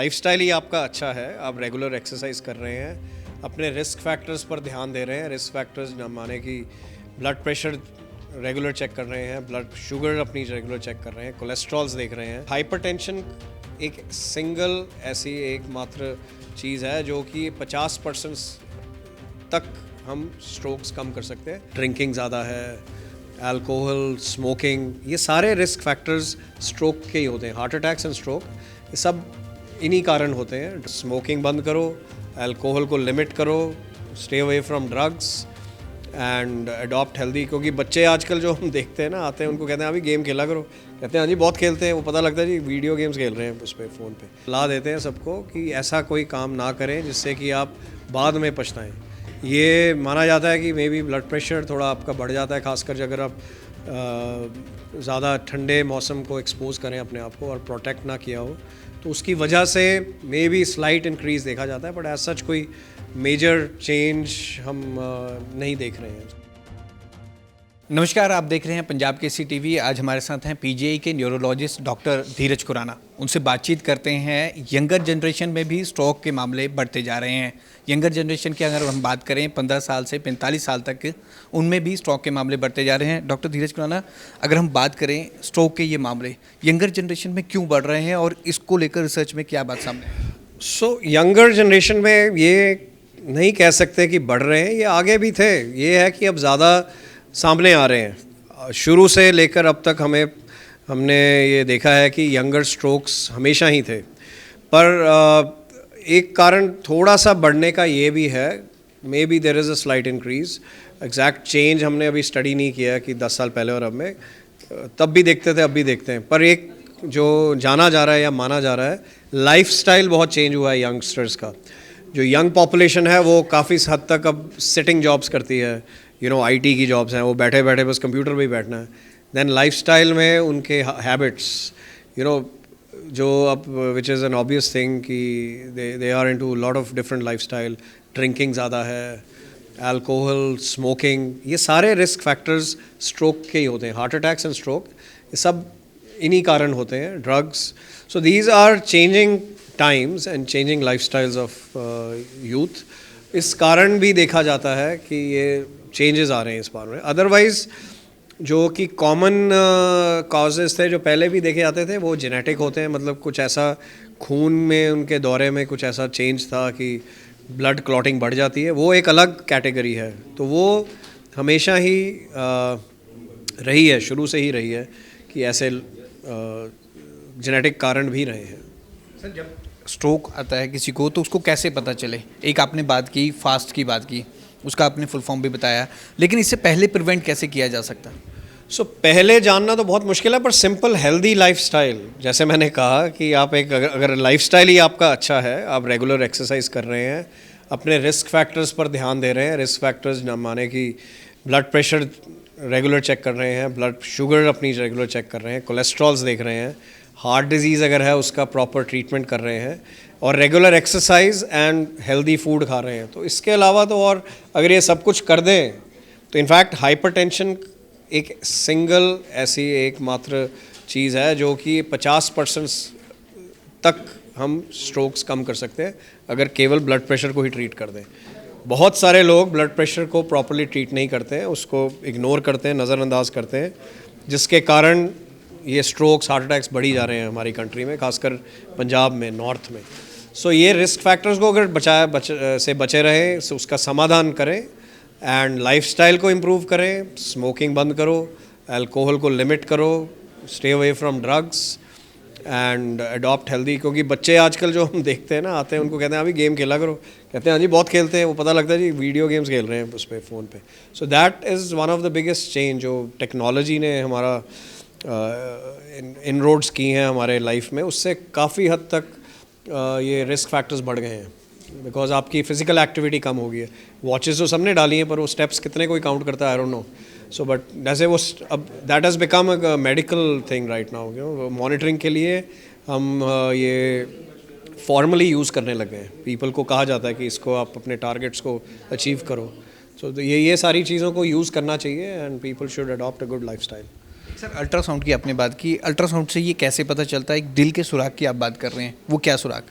Lifestyle ही आपका अच्छा है, आप रेगुलर एक्सरसाइज कर रहे हैं, अपने रिस्क फैक्टर्स पर ध्यान दे रहे हैं। रिस्क फैक्टर्स माने कि ब्लड प्रेशर रेगुलर चेक कर रहे हैं, ब्लड शुगर अपनी रेगुलर चेक कर रहे हैं, कोलेस्ट्रॉल्स देख रहे हैं। हाइपरटेंशन एक सिंगल ऐसी एकमात्र चीज़ है जो कि 50% तक हम स्ट्रोक्स कम कर सकते हैं। ड्रिंकिंग ज़्यादा है, अल्कोहल, स्मोकिंग, ये सारे रिस्क फैक्टर्स स्ट्रोक के ही होते हैं। हार्ट अटैक्स एंड स्ट्रोक ये सब इन्हीं कारण होते हैं। स्मोकिंग बंद करो, अल्कोहल को लिमिट करो, stay away from drugs and adopt healthy. क्योंकि बच्चे आजकल जो हम देखते हैं ना, आते हैं, उनको कहते हैं अभी गेम खेला करो, कहते हैं हाँ जी बहुत खेलते हैं। वो पता लगता है जी वीडियो गेम्स खेल रहे हैं उस पर, फ़ोन पे। सलाह देते हैं सबको कि ऐसा कोई काम ना करें जिससे कि आप बाद में पछताएं। ये माना जाता है कि मे बी ब्लड प्रेशर थोड़ा आपका बढ़ जाता है, खासकर अगर आप ज़्यादा ठंडे मौसम को एक्सपोज करें अपने आप को और प्रोटेक्ट ना किया हो, तो उसकी वजह से मे बी स्लाइट इंक्रीज़ देखा जाता है, बट एज सच कोई मेजर चेंज हम नहीं देख रहे हैं। नमस्कार, आप देख रहे हैं पंजाब केसरी टीवी। आज हमारे साथ हैं पीजीआई के न्यूरोलॉजिस्ट डॉक्टर धीरज खुराना। उनसे बातचीत करते हैं। यंगर जनरेशन में भी स्ट्रोक के मामले बढ़ते जा रहे हैं। यंगर जनरेशन की अगर हम बात करें 15 साल से 45 साल तक, उनमें भी स्ट्रोक के मामले बढ़ते जा रहे हैं। डॉक्टर धीरज खुराना, अगर हम बात करें स्ट्रोक के ये मामले यंगर जनरेशन में क्यों बढ़ रहे हैं और इसको लेकर रिसर्च में क्या बात सामने है? सो यंगर जनरेशन में ये नहीं कह सकते कि बढ़ रहे हैं, ये आगे भी थे। ये है कि अब ज़्यादा सामने आ रहे हैं। शुरू से लेकर अब तक हमने ये देखा है कि यंगर स्ट्रोक्स हमेशा ही थे, पर एक कारण थोड़ा सा बढ़ने का ये भी है, may be there is a slight increase. Exact change हमने अभी स्टडी नहीं किया कि 10 साल पहले और अब में, तब भी देखते थे अब भी देखते हैं। पर एक जो जाना जा रहा है या माना जा रहा है, लाइफस्टाइल बहुत चेंज हुआ है यंगस्टर्स का। जो यंग पॉपुलेशन है वो काफ़ी हद तक अब सिटिंग जॉब्स करती है, आईटी की जॉब्स हैं, वो बैठे बैठे बस कंप्यूटर पे ही बैठना है। देन लाइफस्टाइल में उनके हैबिट्स, जो अब which is an obvious thing कि they are into lot of different lifestyle. Drinking ज़्यादा है, अल्कोहल, स्मोकिंग, ये सारे रिस्क फैक्टर्स स्ट्रोक के ही होते हैं। हार्ट अटैक्स एंड स्ट्रोक ये सब इन्हीं कारण होते हैं। Drugs, so these are changing times and changing lifestyles of youth. इस कारण भी देखा जाता है कि ये चेंजेस आ रहे हैं इस बार में। अदरवाइज़ जो कि कॉमन कॉजेज़ थे जो पहले भी देखे जाते थे, वो जेनेटिक होते हैं। मतलब कुछ ऐसा खून में, उनके दौरे में कुछ ऐसा चेंज था कि ब्लड क्लॉटिंग बढ़ जाती है, वो एक अलग कैटेगरी है। तो वो हमेशा ही रही है, शुरू से ही रही है कि ऐसे जेनेटिक कारण भी रहे हैं। सर, जब स्ट्रोक आता है किसी को तो उसको कैसे पता चले? एक आपने बात की, फास्ट की बात की, उसका आपने फुल फॉर्म भी बताया, लेकिन इससे पहले प्रिवेंट कैसे किया जा सकता है? सो पहले जानना तो बहुत मुश्किल है, पर सिंपल हेल्दी लाइफस्टाइल, जैसे मैंने कहा कि आप एक अगर लाइफस्टाइल ही आपका अच्छा है, आप रेगुलर एक्सरसाइज कर रहे हैं, अपने रिस्क फैक्टर्स पर ध्यान दे रहे हैं। रिस्क फैक्टर्स माने कि ब्लड प्रेशर रेगुलर चेक कर रहे हैं, ब्लड शुगर अपनी रेगुलर चेक कर रहे हैं, कोलेस्ट्रॉल्स देख रहे हैं, हार्ट डिजीज़ अगर है उसका प्रॉपर ट्रीटमेंट कर रहे हैं, और regular exercise and healthy food खा रहे हैं। तो इसके अलावा तो और अगर ये सब कुछ कर दें तो इनफैक्ट हाइपरटेंशन एक सिंगल ऐसी एकमात्र चीज़ है जो कि 50% तक हम स्ट्रोक्स कम कर सकते हैं अगर केवल ब्लड प्रेशर को ही ट्रीट कर दें। बहुत सारे लोग ब्लड प्रेशर को प्रॉपर्ली ट्रीट नहीं करते हैं, उसको इग्नोर करते हैं, नज़रअंदाज करते हैं, जिसके कारण ये स्ट्रोक्स, हार्ट अटैक्स बढ़ी जा रहे हैं हमारी कंट्री में, खासकर पंजाब में, नॉर्थ में। सो ये रिस्क फैक्टर्स को अगर बचे रहे, so उसका समाधान करें एंड लाइफस्टाइल को इम्प्रूव करें, स्मोकिंग बंद करो, अल्कोहल को लिमिट करो, stay away from drugs and adopt healthy. क्योंकि बच्चे आजकल जो हम देखते हैं ना, आते हैं, उनको कहते हैं अभी गेम खेला करो, कहते हैं हाँ जी बहुत खेलते हैं। वो पता लगता है जी वीडियो गेम्स खेल रहे हैं उस पर, फ़ोन पे। So that is one of the biggest change जो टेक्नोलॉजी ने हमारा इनरोड्स की हैं हमारे लाइफ में, उससे काफ़ी हद तक ये रिस्क फैक्टर्स बढ़ गए हैं। बिकॉज आपकी फ़िज़िकल एक्टिविटी कम हो गई है। वॉचेस तो सबने डाली हैं, पर वो स्टेप्स कितने कोई काउंट करता है, I don't know. So but जैसे वो अब that has become a medical thing right now. Monitoring के लिए हम ये फॉर्मली यूज़ करने लगे हैं। पीपल को कहा जाता है कि इसको आप अपने टारगेट्स को अचीव करो। सो ये सारी चीज़ों को यूज़ करना चाहिए and people should adopt a good lifestyle. Sir, ultrasound की आपने बात की, अल्ट्रासाउंड से ये कैसे पता चलता है? एक दिल के सुराग की आप बात कर रहे हैं, वो क्या सुराग?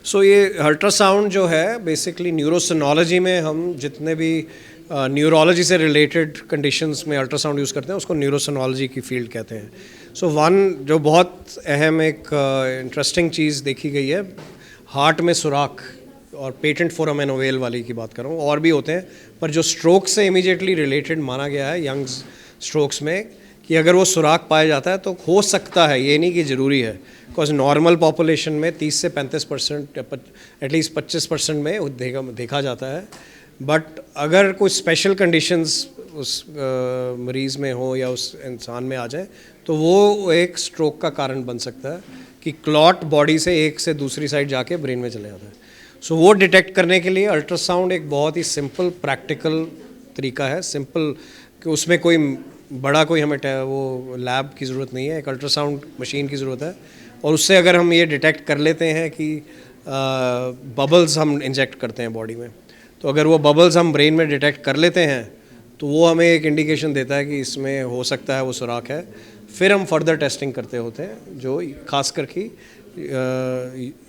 सो ये अल्ट्रासाउंड जो है बेसिकली न्यूरोसोनोलॉजी में हम जितने भी न्यूरोलॉजी से रिलेटेड कंडीशंस में अल्ट्रासाउंड यूज़ करते हैं उसको न्यूरोसोनोलॉजी की फील्ड कहते हैं. सो वन जो बहुत अहम एक इंटरेस्टिंग चीज़ देखी गई है, हार्ट में सुराख, और पेटेंट फोरामेन ओवेल वाली की बात कर रहा हूँ, और भी होते हैं, पर जो स्ट्रोक से इमीडिएटली रिलेटेड माना गया है यंग स्ट्रोक्स में कि अगर वो सुराख पाया जाता है तो हो सकता है, ये नहीं कि ज़रूरी है, बिकॉज नॉर्मल पॉपुलेशन में 30 से 35% एटलीस्ट 25% में देखा जाता है. बट अगर कोई स्पेशल कंडीशंस उस मरीज़ में हो या उस इंसान में आ जाए तो वो एक स्ट्रोक का कारण बन सकता है कि क्लॉट बॉडी से एक से दूसरी साइड जाके ब्रेन में चले जाता है. सो वो डिटेक्ट करने के लिए अल्ट्रासाउंड एक बहुत ही सिंपल प्रैक्टिकल तरीका है. सिंपल कि उसमें कोई बड़ा कोई हमें वो लैब की ज़रूरत नहीं है, एक अल्ट्रासाउंड मशीन की ज़रूरत है, और उससे अगर हम ये डिटेक्ट कर लेते हैं कि बबल्स हम इंजेक्ट करते हैं बॉडी में, तो अगर वो बबल्स हम ब्रेन में डिटेक्ट कर लेते हैं तो वो हमें एक इंडिकेशन देता है कि इसमें हो सकता है वो सुराख है. फिर हम फर्दर टेस्टिंग करते होते हैं, जो खास करके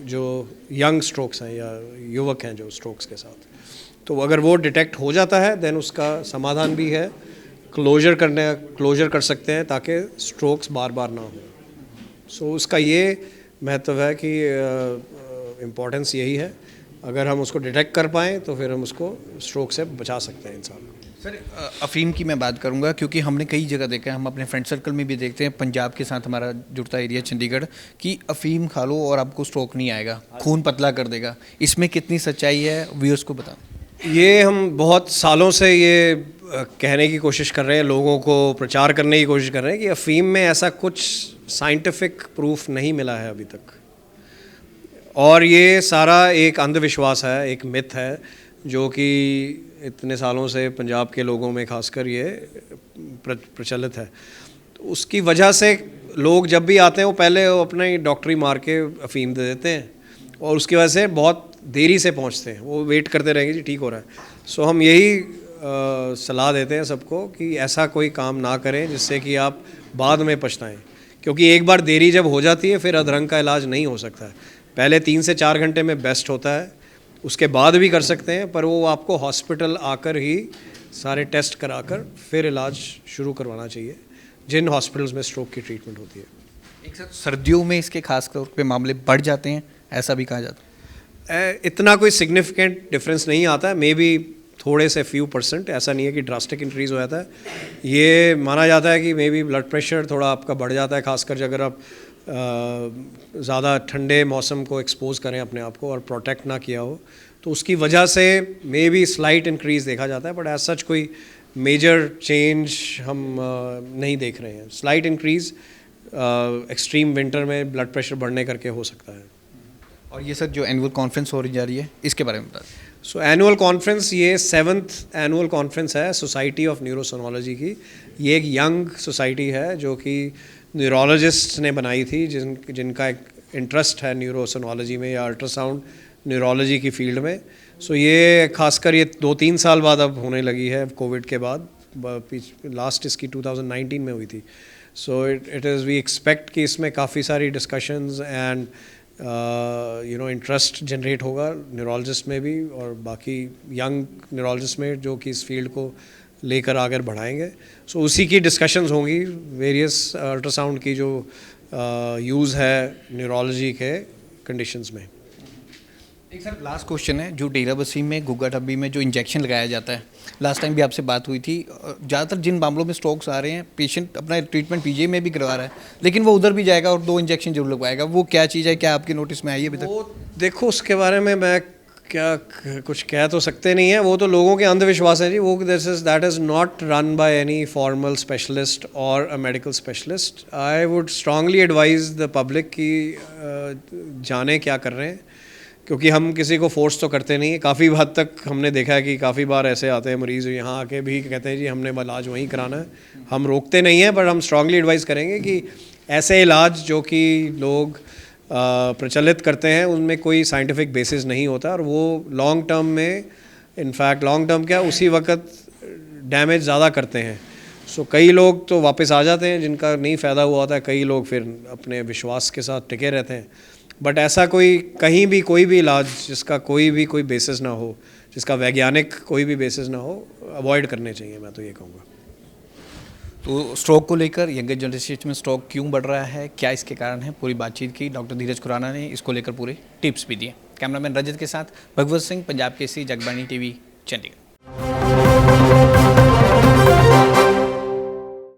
जो यंग स्ट्रोक्स हैं या युवक हैं जो स्ट्रोक्स के साथ, तो अगर वो डिटेक्ट हो जाता है देन उसका समाधान भी है, क्लोजर कर सकते हैं ताकि स्ट्रोक्स बार बार ना हो. सो उसका ये महत्व है कि इम्पोर्टेंस यही है, अगर हम उसको डिटेक्ट कर पाएँ तो फिर हम उसको स्ट्रोक से बचा सकते हैं इंसान को. सर अफ़ीम की मैं बात करूंगा क्योंकि हमने कई जगह देखा है, हम अपने फ्रेंड सर्कल में भी देखते हैं, पंजाब के साथ हमारा जुड़ता एरिया चंडीगढ़, कि अफ़ीम खा लो और आपको स्ट्रोक नहीं आएगा, खून पतला कर देगा. इसमें कितनी सच्चाई है, व्यूअर्स को बता. ये हम बहुत सालों से ये कहने की कोशिश कर रहे हैं, लोगों को प्रचार करने की कोशिश कर रहे हैं कि अफ़ीम में ऐसा कुछ साइंटिफिक प्रूफ नहीं मिला है अभी तक, और ये सारा एक अंधविश्वास है, एक मिथ है जो कि इतने सालों से पंजाब के लोगों में खासकर ये प्रचलित है. तो उसकी वजह से लोग जब भी आते हैं वो पहले वो अपने डॉक्टरी मार के अफ़ीम दे देते हैं, और उसकी वजह से बहुत देरी से पहुंचते हैं, वो वेट करते रहेंगे जी ठीक हो रहा है. सो हम यही सलाह देते हैं सबको कि ऐसा कोई काम ना करें जिससे कि आप बाद में पछताएं, क्योंकि एक बार देरी जब हो जाती है फिर अधरंग का इलाज नहीं हो सकता है. पहले 3 से 4 घंटे में बेस्ट होता है, उसके बाद भी कर सकते हैं, पर वो आपको हॉस्पिटल आकर ही सारे टेस्ट कराकर फिर इलाज शुरू करवाना चाहिए जिन हॉस्पिटल्स में स्ट्रोक की ट्रीटमेंट होती है. एक सर सर्दियों में इसके खास तौर पे मामले बढ़ जाते हैं, ऐसा भी कहा जाता है. इतना कोई सिग्निफिकेंट डिफरेंस नहीं आता है, मे बी थोड़े से फ्यू %, ऐसा नहीं है कि ड्रास्टिक इंक्रीज़ हो जाता है. ये माना जाता है कि मे बी ब्लड प्रेशर थोड़ा आपका बढ़ जाता है, खासकर अगर आप ज़्यादा ठंडे मौसम को एक्सपोज करें अपने आप को और प्रोटेक्ट ना किया हो, तो उसकी वजह से मे बी स्लाइट इंक्रीज़ देखा जाता है, बट एज सच कोई मेजर चेंज हम नहीं देख रहे हैं. स्लाइट इंक्रीज़ एक्सट्रीम विंटर में ब्लड प्रेशर बढ़ने करके हो सकता है. और ये सर जो एनुअल कॉन्फ्रेंस हो जा रही है इसके बारे में बता दें. सो एनुअल कॉन्फ्रेंस ये 7th एनुअल कॉन्फ्रेंस है सोसाइटी ऑफ न्यूरोसोनोलॉजी की. ये एक यंग सोसाइटी है जो कि न्यूरोलॉजिस्ट ने बनाई थी, जिनका एक इंटरेस्ट है न्यूरोसोनोलॉजी में या अल्ट्रासाउंड न्यूरोलॉजी की फील्ड में. सो ये खासकर ये 2-3 साल बाद अब होने लगी है कोविड के बाद, लास्ट इसकी 2019 में हुई थी. So it is we expect कि इसमें काफ़ी सारी डिस्कशंस एंड इंटरेस्ट जनरेट होगा न्यूरोलॉजिस्ट में भी और बाकी यंग न्यूरोलॉजिस्ट में जो कि इस फील्ड को लेकर आकर बढ़ाएंगे. सो उसी की डिस्कशंस होंगी, वेरियस अल्ट्रासाउंड की जो यूज़ है न्यूरोलॉजी के कंडीशंस में. एक सर लास्ट क्वेश्चन है, जो डेरा बसीम में गुग्गा टब्बी में जो इंजेक्शन लगाया जाता है, लास्ट टाइम भी आपसे बात हुई थी, ज़्यादातर जिन मामलों में स्ट्रोक्स आ रहे हैं पेशेंट अपना ट्रीटमेंट पीजीआई में भी करवा रहा है, लेकिन वो उधर भी जाएगा और 2 इंजेक्शन जरूर लगवाएगा. वो क्या चीज़ है, क्या आपके नोटिस में आई है अभी तक? वो देखो उसके बारे में मैं क्या कुछ कह तो सकते नहीं है, वो तो लोगों के अंधविश्वास है जी. वो that is not run by any formal specialist और a medical specialist. I would strongly advise the public कि जाने क्या कर रहे हैं, क्योंकि हम किसी को फोर्स तो करते नहीं. काफ़ी हद तक हमने देखा है कि काफ़ी बार ऐसे आते हैं मरीज़ यहाँ आके भी कहते हैं जी हमने इलाज वहीं कराना है. हम रोकते नहीं हैं, बट हम स्ट्रांगली एडवाइस करेंगे कि ऐसे इलाज जो कि लोग प्रचलित करते हैं उनमें कोई साइंटिफिक बेसिस नहीं होता, और वो लॉन्ग टर्म में, इनफैक्ट लॉन्ग टर्म क्या उसी वक्त डैमेज ज़्यादा करते हैं. सो कई लोग तो वापस आ जाते हैं जिनका नहीं फ़ायदा हुआ होता है, कई लोग फिर अपने विश्वास के साथ टिके रहते हैं. बट ऐसा कोई कहीं भी कोई भी इलाज जिसका कोई बेसिस ना हो, जिसका वैज्ञानिक कोई भी बेसिस ना हो, अवॉइड करने चाहिए, मैं तो ये कहूँगा। तो स्ट्रोक को लेकर यंगर जनरेशन में स्ट्रोक क्यों बढ़ रहा है, क्या इसके कारण है, पूरी बातचीत की डॉक्टर धीरज खुराना ने, इसको लेकर पूरे टिप्स भी दिए। कैमरामैन रजत के साथ भगवत सिंह, पंजाब केसरी, जगबानी टीवी, चंडीगढ़।